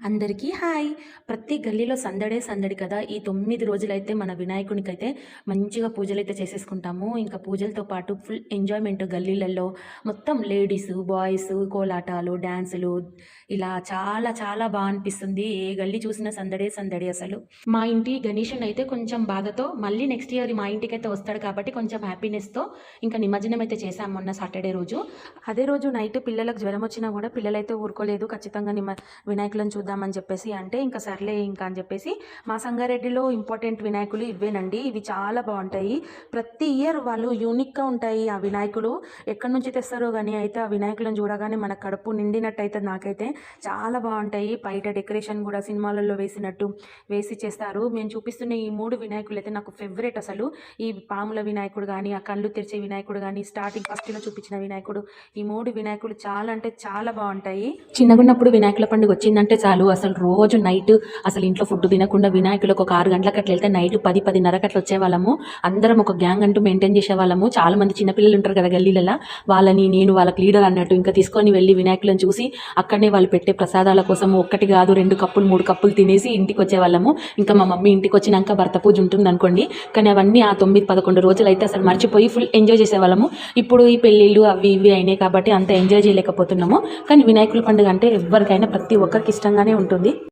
అందరికీ హాయ్. ప్రతి గల్లీలో సందడే సందడి కదా! ఈ 9 రోజులైతే మన వినాయకునికైతే మంచిగా పూజలైతే చేసేసుకుంటాము. ఇంకా పూజలతో పాటు ఫుల్ ఎంజాయ్‌మెంట్ గల్లీలలో మొత్తం లేడీసు, బాయ్సు, కోలాటాలు, డాన్సులు ఇలా చాలా చాలా అనిపిస్తుంది. ఏ గల్లీ చూసినా సందడే సందడి అసలు. మా ఇంటి గణేషునైతే కొంచెం బాధతో మళ్ళీ నెక్స్ట్ ఇయర్ మా ఇంటికైతే వస్తాడు కాబట్టి కొంచెం హ్యాపీనెస్‌తో ఇంకా నిమజ్జనం అయితే చేశాం మొన్న సాటర్డే రోజు. అదే రోజు నైట్ పిల్లలకు జ్వరం వచ్చినా కూడా పిల్లలైతే ఊరుకోలేదు. ఖచ్చితంగా వినాయకులను చూద్దామని చెప్పేసి అంటే ఇంకా సర్లే ఇంకా అని చెప్పేసి మా సంగారెడ్డిలో ఇంపార్టెంట్ వినాయకులు ఇవేనండి. ఇవి చాలా బాగుంటాయి. ప్రతి ఇయర్ వాళ్ళు యూనిక్గా ఉంటాయి ఆ వినాయకులు. ఎక్కడి నుంచి తెస్తారో కానీ అయితే ఆ వినాయకులను చూడగానే మన కడుపు నిండినట్టు అయితే నాకైతే చాలా బాగుంటాయి. బయట డెకరేషన్ కూడా సినిమాలలో వేసినట్టు వేసి చేస్తారు. మేము చూపిస్తున్న ఈ 3 వినాయకులు అయితే నాకు ఫేవరెట్ అసలు. ఈ పాముల వినాయకుడు కానీ, ఆ కళ్ళు తెరిచే వినాయకుడు కానీ, స్టార్టింగ్ ఫస్ట్లో చూపించిన వినాయకుడు, ఈ 3 వినాయకులు చాలా అంటే చాలా బాగుంటాయి. చిన్నగున్నప్పుడు వినాయకుల పండుగ వచ్చిందంటే చాలు అసలు రోజు నైట్ అసలు ఇంట్లో ఫుడ్ తినకుండా వినాయకులకు ఒక 6 గంటలకు అట్లా వెళ్తే నైట్ 10-10:30 అట్లా వచ్చేవాళ్ళము. అందరం ఒక గ్యాంగ్ అంటూ మెయింటైన్ చేసేవాళ్ళము. చాలా మంది చిన్నపిల్లలు ఉంటారు కదా గల్లీలలో, వాళ్ళని నేను వాళ్ళకి లీడర్ అన్నట్టు ఇంకా తీసుకొని వెళ్ళి వినాయకులను చూసి అక్కడనే వాళ్ళు పెట్టే ప్రసాదాల కోసం 1 కాదు 2 కప్పులు 3 కప్పులు తినేసి ఇంటికి వచ్చేవాళ్ళము. ఇంకా మా మమ్మీ ఇంటికి వచ్చినాక భర్త పూజ ఉంటుంది అనుకోండి, కానీ అవన్నీ ఆ 9-11 రోజులు అయితే అసలు మర్చిపోయి ఫుల్ ఎంజాయ్ చేసేవాళ్ళము. ఇప్పుడు ఈ పెళ్ళిళ్ళు అవి ఇవి అయినాయి కాబట్టి అంత ఎంజాయ్ చేయలేకపోతున్నాము. కానీ వినాయకుల పండుగ అంటే ఎవరికైనా ప్రతి ఒక్కరికి ఇష్టంగానే ఉంటుంది.